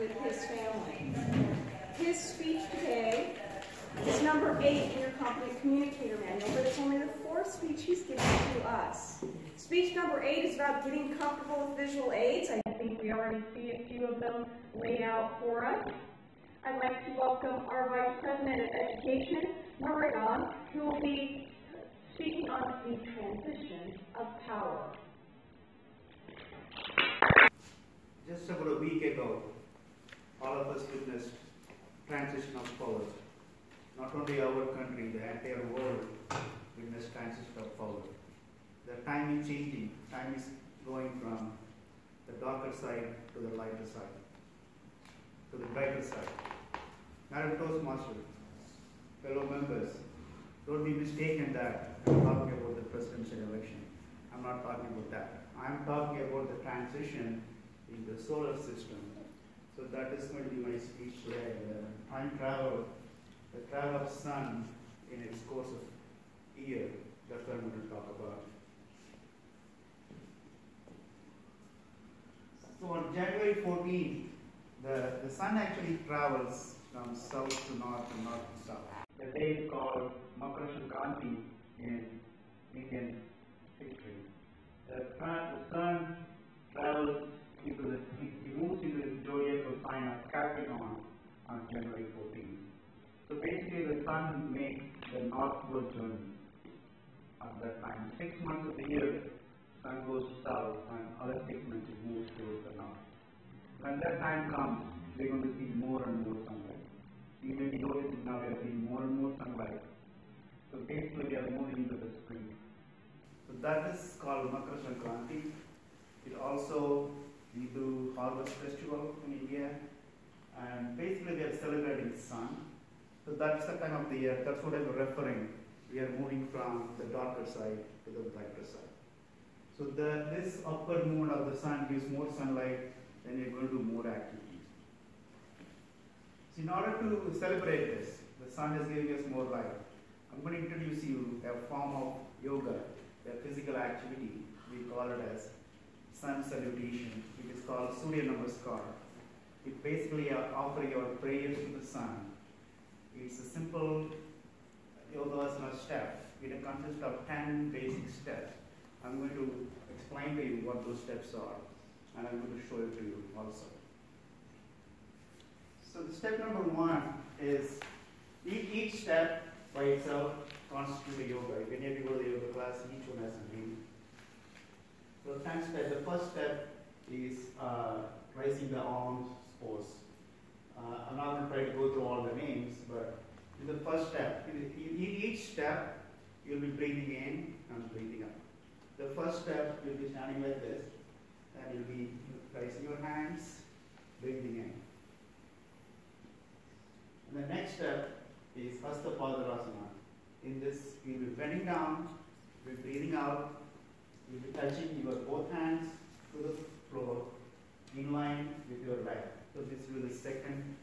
with his family. His speech today is number 8 in your Competent Communicator Manual, but it's only the 4th speech he's given to us. Speech number 8 is about getting comfortable with visual aids. I think we already see a few of them laid out for us. I'd like to welcome our Vice President of Education, Maria, who will be speaking on the transition of power. Just about a week ago, all of us witnessed transition of power. Not only our country, the entire world witnessed transition of power. The time is changing. Time is going from the darker side to the lighter side, to the brighter side. Madam Toastmaster, fellow members, don't be mistaken that I'm talking about the presidential election. I'm not talking about that. I'm talking about the transition in the solar system. So that is going to be my speech today. Time travel, the travel of sun in its course of year. That's what I'm going to talk about. So on January 14th, the sun actually travels from south to north and north to south. The day is called Makara Sankranti in Indian history. The sun travels he moves into the zodiacal sign of Capricorn on January 14th. So basically the sun makes the northward journey at that time. 6 months of the year, sun goes south, and other 6 months it moves towards the north. When that time comes, we're going to see more and more sunlight. You may be noticing now we are seeing more and more sunlight. So basically we are moving into the spring. So that is called Makara Sankranti. It also, we do harvest festival in India, and basically we are celebrating the sun. So that's the time of the year, that's what I'm referring. We are moving from the darker side to the brighter side. So this upper moon of the sun gives more sunlight, then you're going to do more activities. So in order to celebrate this, the sun is giving us more light. I'm going to introduce you a form of yoga, a physical activity. We call it as sun salutation. It is called Surya Namaskar. It basically offering your prayers to the sun. It's a simple yogasana step. It consists of 10 basic steps. I'm going to explain to you what those steps are, and I'm going to show it to you also. So the step number 1 is each step by itself constitutes a yoga. If any of you go to the yoga class, each one has a name. So the first step is raising the arms pose. I'm not going to try to go through all the names, but in the first step, in each step, you'll be breathing in and breathing out. The first step, you'll be standing like this, and you'll be raising your hands, breathing in. And the next step is Hasta Padarasana. In this, you'll be bending down, you'll be breathing out, you'll be touching your both hands to the floor in line with your leg. So this will be the second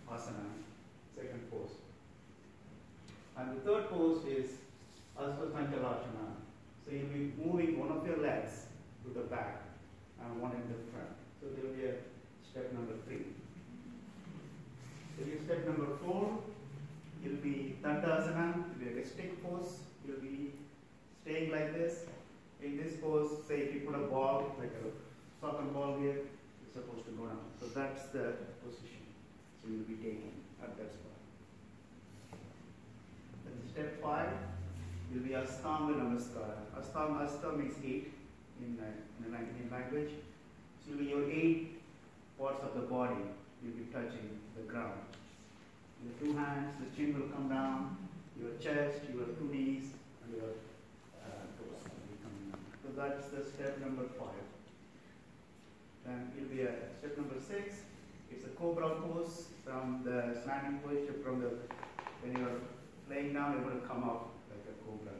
asana, second pose. And the third pose is Asta Sankalasana. So you'll be moving one of your legs to the back and one in the front. So there will be a step number 3. So your step number 4, you'll be Dandasana, you'll be like a stick pose. You'll be staying like this. In this pose, say if you put a ball, like a soccer ball here, it's supposed to go down. So that's the position. So you'll be taking at that spot. Then step 5, you'll be Astanga Namaskara. Asta means 8 in language. So you'll be your 8 parts of the body, you'll be touching the ground. Your 2 hands, the chin will come down, your chest, your 2 knees, and your toes will be coming down. So that's the step number 5. Then it'll be a step number 6. It's a cobra pose from the standing position. When you're laying down, you're going to come up like a cobra.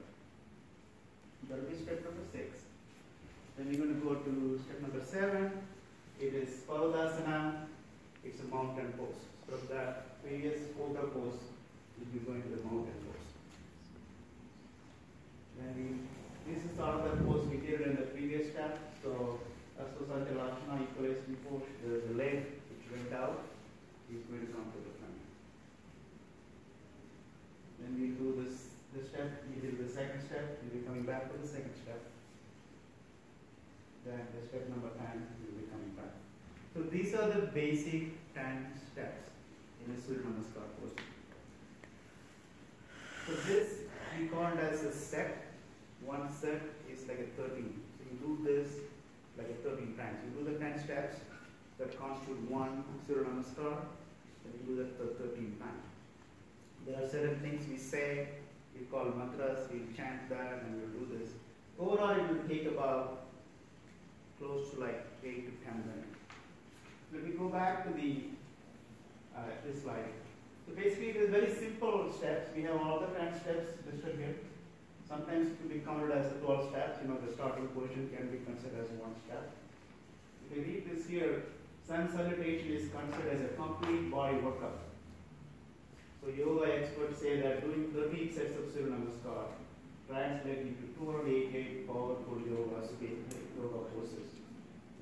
That will be step number 6. Then we're going to go to step number 7. It is Paradasana. It's a mountain pose. From the previous cobra pose, we'll be going to the mountain pose. Then this is sort of the pose we did in the previous step. So Asta Sankalasana, equalization pose, the leg which went out. step number 10, we will be coming back. So these are the basic 10 steps in a Surya Namaskar pose. So this we call it as a set. One set is like a 13. So you do this like a 13 times. You do the 10 steps that constitute one Surya Namaskar, and you do that for 13 times. There are certain things we say, we call mantras, we chant that, and we'll do this. Overall, it will take about close to like 8 to 10 minutes. Let me go back to the this slide. So basically, it is very simple steps. We have all the 10 steps listed here. Sometimes it will be counted as 12 steps. You know, the starting position can be considered as one step. If you read this here, sun salutation is considered as a complete body workout. So yoga experts say that doing 30 sets of Surya Namaskar translates into 288 powerful yoga poses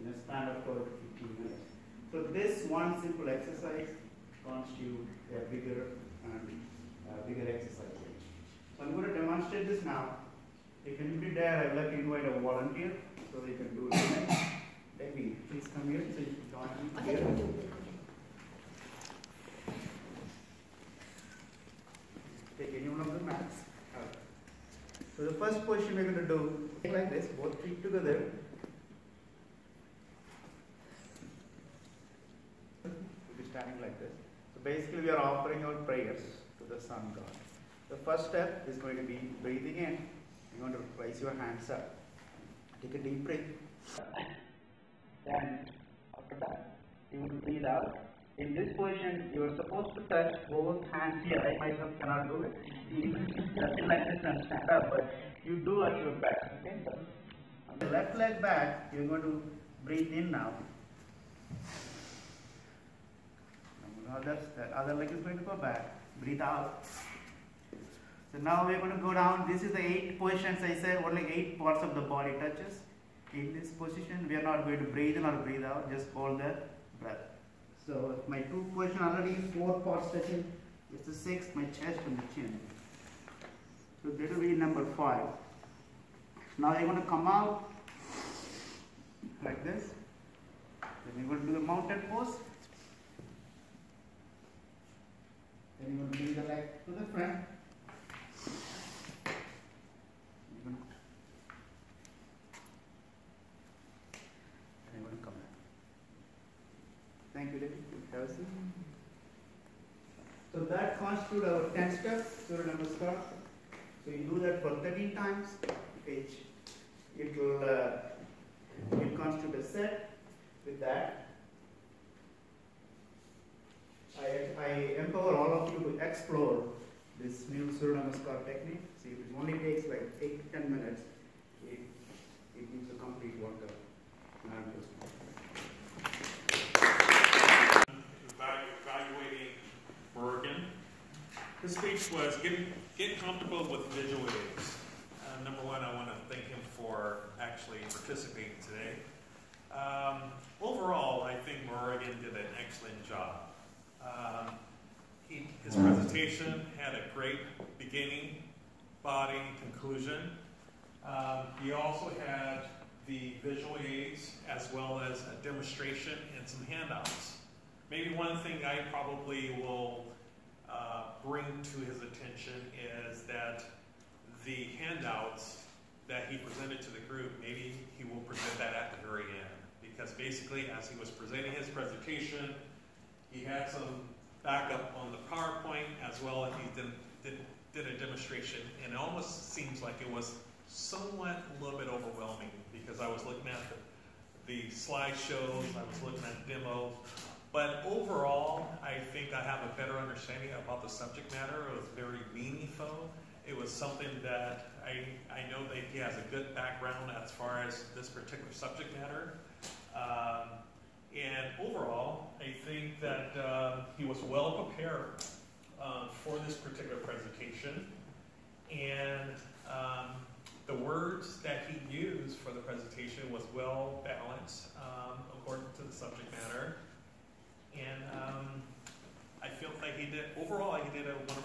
in a span of 12 to 15 minutes. So this one simple exercise constitutes a bigger exercise. So I'm going to demonstrate this now. If anybody there, I would like to invite a volunteer so they can do it. Let me please come here so you can join me here. Take any one of the mats. So the first position we're going to do like this, both feet together. We'll be standing like this. So basically we are offering our prayers to the sun god. The first step is going to be breathing in. You're going to raise your hands up. Take a deep breath. Then after that, you will breathe out. In this position, you are supposed to touch both hands here. I myself cannot do it. Nothing like this and stand up, but you do at your best. Okay? So, on the left leg back, you're going to breathe in now. The other leg is going to go back. Breathe out. So now we're going to go down. This is the 8 positions. I said only 8 parts of the body touches. In this position, we are not going to breathe in or breathe out. Just hold the breath. So my 2 position already 4 parts touching. It's the 6th, my chest and the chin. So that will be number 5. Now you're going to come out like this. Then you're going to do the mountain pose. Then you're going to bring the leg to the front. Thank you, David. Have a seat. So that constitutes our 10 steps, Surya Namaskar. So you do that for 13 times. It will constitute a set. With that, I empower all of you to explore this new Surya Namaskar technique. See, if it only takes like 8 to 10 minutes, it gives a complete workout. Evaluating Murugan. His speech was get comfortable with visual aids. Number one, I want to thank him for actually participating today. Overall, I think Murugan did an excellent job. His presentation had a great beginning, body, conclusion. He also had the visual aids as well as a demonstration and some handouts. Maybe one thing I probably will bring to his attention is that the handouts that he presented to the group, maybe he will present that at the very end. Because basically, as he was presenting his presentation, he had some backup on the PowerPoint as well as he did a demonstration. And it almost seems like it was somewhat a little bit overwhelming because I was looking at the slideshows, I was looking at demos. But overall, I think I have a better understanding about the subject matter. It was very meaningful. It was something that I know that he has a good background as far as this particular subject matter. And overall, I think that he was well prepared for this particular presentation. And the words that he used for the presentation was well balanced according to the subject matter. And I feel like overall he did a wonderful